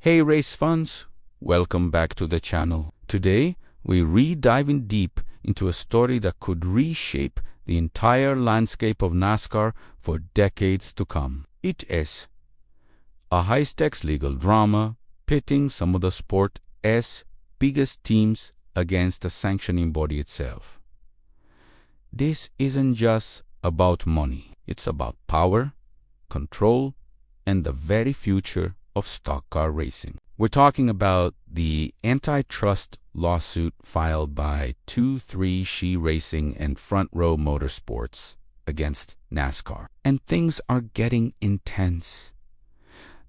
Hey race fans, welcome back to the channel. Today, we diving deep into a story that could reshape the entire landscape of NASCAR for decades to come. It is a high-stakes legal drama pitting some of the sport's biggest teams against the sanctioning body itself. This isn't just about money. It's about power, control, and the very future of stock car racing. We're talking about the antitrust lawsuit filed by 2-3 Racing and Front Row Motorsports against NASCAR. And things are getting intense.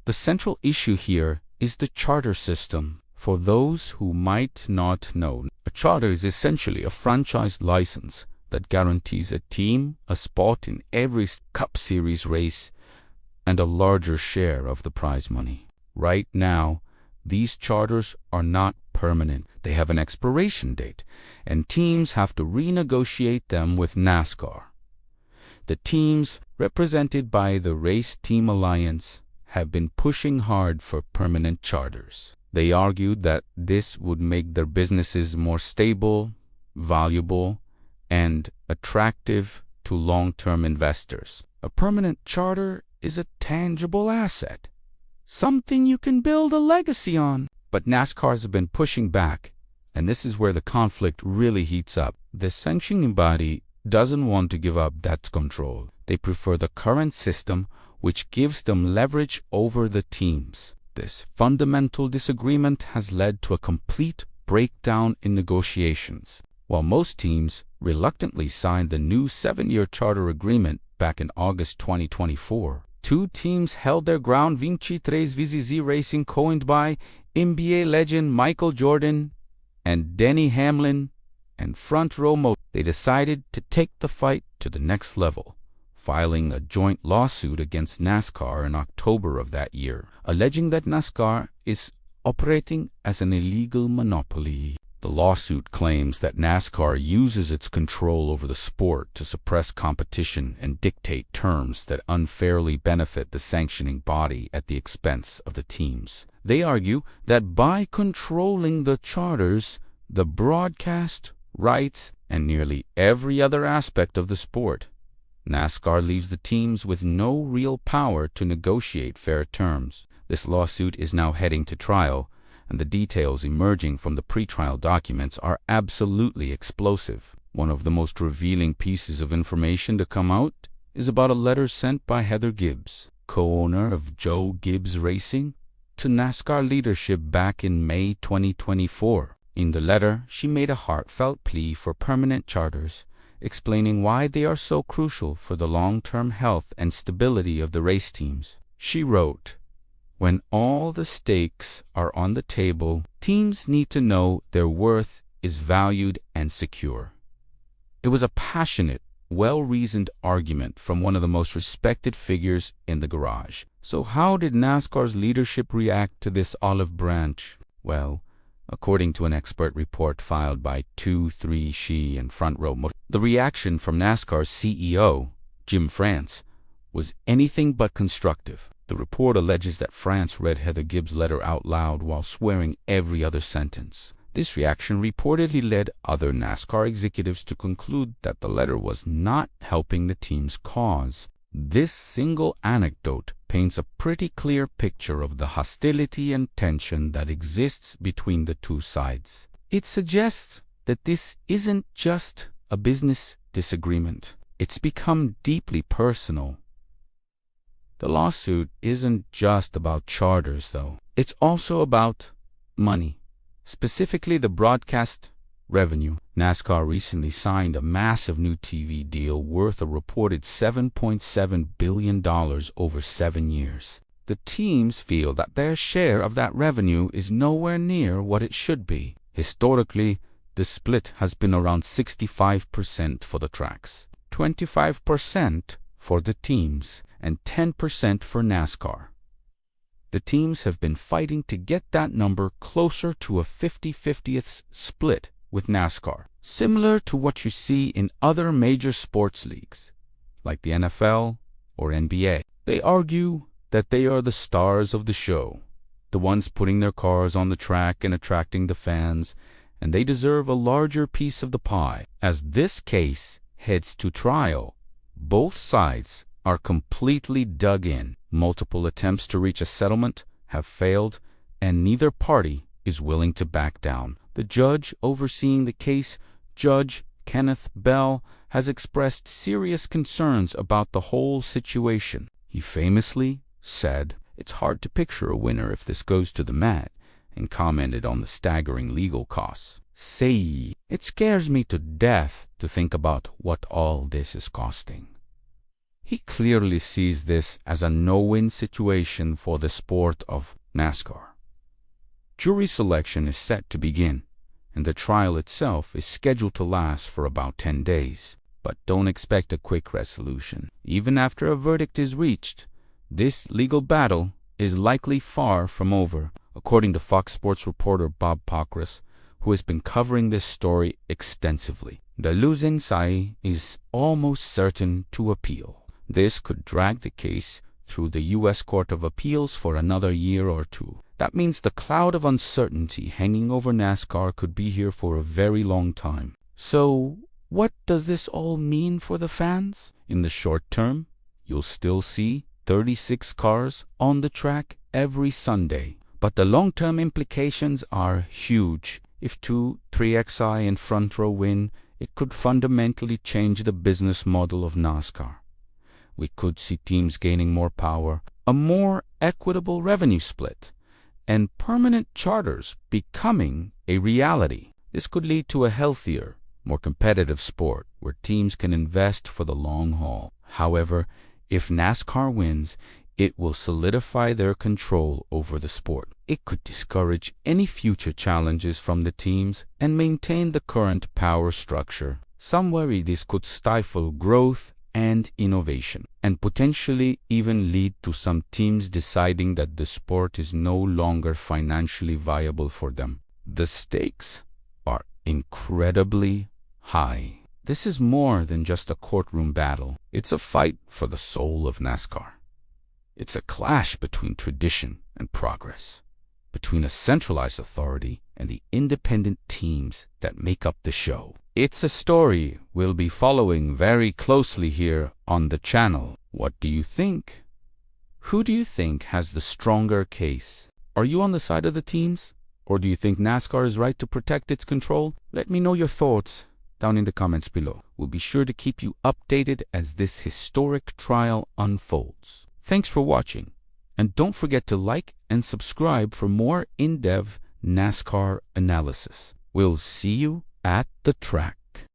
The central issue here is the charter system. For those who might not know, a charter is essentially a franchise license that guarantees a team a spot in every Cup Series race and a larger share of the prize money. Right now, these charters are not permanent. They have an expiration date, and teams have to renegotiate them with NASCAR. The teams, represented by the Race Team Alliance, have been pushing hard for permanent charters. They argued that this would make their businesses more stable, valuable, and attractive to long-term investors. A permanent charter is a tangible asset, something you can build a legacy on. But NASCAR has been pushing back, and this is where the conflict really heats up. The sanctioning body doesn't want to give up that control. They prefer the current system, which gives them leverage over the teams. This fundamental disagreement has led to a complete breakdown in negotiations. While most teams reluctantly signed the new 7-year charter agreement back in August 2024, two teams held their ground. 23 Racing, coined by NBA legend Michael Jordan and Denny Hamlin, and Front Row Motorsports. They decided to take the fight to the next level, filing a joint lawsuit against NASCAR in October of that year, alleging that NASCAR is operating as an illegal monopoly. The lawsuit claims that NASCAR uses its control over the sport to suppress competition and dictate terms that unfairly benefit the sanctioning body at the expense of the teams. They argue that by controlling the charters, the broadcast, rights, and nearly every other aspect of the sport, NASCAR leaves the teams with no real power to negotiate fair terms. This lawsuit is now heading to trial, and the details emerging from the pretrial documents are absolutely explosive. One of the most revealing pieces of information to come out is about a letter sent by Heather Gibbs, co-owner of Joe Gibbs Racing, to NASCAR leadership back in May 2024. In the letter, she made a heartfelt plea for permanent charters, explaining why they are so crucial for the long-term health and stability of the race teams. She wrote, "When all the stakes are on the table, teams need to know their worth is valued and secure." It was a passionate, well-reasoned argument from one of the most respected figures in the garage. So how did NASCAR's leadership react to this olive branch? Well, according to an expert report filed by 2-3 and Front Row Motorsports, the reaction from NASCAR's CEO, Jim France, was anything but constructive. The report alleges that France read Heather Gibbs' letter out loud while swearing every other sentence. This reaction reportedly led other NASCAR executives to conclude that the letter was not helping the team's cause. This single anecdote paints a pretty clear picture of the hostility and tension that exists between the two sides. It suggests that this isn't just a business disagreement. It's become deeply personal. The lawsuit isn't just about charters, though. It's also about money, specifically the broadcast revenue. NASCAR recently signed a massive new TV deal worth a reported $7.7 billion over 7 years. The teams feel that their share of that revenue is nowhere near what it should be. Historically, the split has been around 65% for the tracks, 25% for the teams, and 10% for NASCAR. The teams have been fighting to get that number closer to a 50-50th split with NASCAR, similar to what you see in other major sports leagues, like the NFL or NBA. They argue that they are the stars of the show, the ones putting their cars on the track and attracting the fans, and they deserve a larger piece of the pie. As this case heads to trial, both sides are completely dug in. Multiple attempts to reach a settlement have failed, and neither party is willing to back down. The judge overseeing the case, Judge Kenneth Bell, has expressed serious concerns about the whole situation. He famously said, "It's hard to picture a winner if this goes to the mat," and commented on the staggering legal costs. "Say, it scares me to death to think about what all this is costing." He clearly sees this as a no-win situation for the sport of NASCAR. Jury selection is set to begin, and the trial itself is scheduled to last for about 10 days. But don't expect a quick resolution. Even after a verdict is reached, this legal battle is likely far from over, according to Fox Sports reporter Bob Pockrass, who has been covering this story extensively. The losing side is almost certain to appeal. This could drag the case through the U.S. Court of Appeals for another year or two. That means the cloud of uncertainty hanging over NASCAR could be here for a very long time. So, what does this all mean for the fans? In the short term, you'll still see 36 cars on the track every Sunday. But the long-term implications are huge. If 3XI and Front Row win, it could fundamentally change the business model of NASCAR. We could see teams gaining more power, a more equitable revenue split, and permanent charters becoming a reality. This could lead to a healthier, more competitive sport where teams can invest for the long haul. However, if NASCAR wins, it will solidify their control over the sport. It could discourage any future challenges from the teams and maintain the current power structure. Some worry this could stifle growth and innovation, and potentially even lead to some teams deciding that the sport is no longer financially viable for them. The stakes are incredibly high. This is more than just a courtroom battle. It's a fight for the soul of NASCAR. It's a clash between tradition and progress, between a centralized authority and the independent teams that make up the show. It's a story we'll be following very closely here on the channel. What do you think? Who do you think has the stronger case? Are you on the side of the teams? Or do you think NASCAR is right to protect its control? Let me know your thoughts down in the comments below. We'll be sure to keep you updated as this historic trial unfolds. Thanks for watching, and don't forget to like and subscribe for more in-depth NASCAR analysis. We'll see you at the track.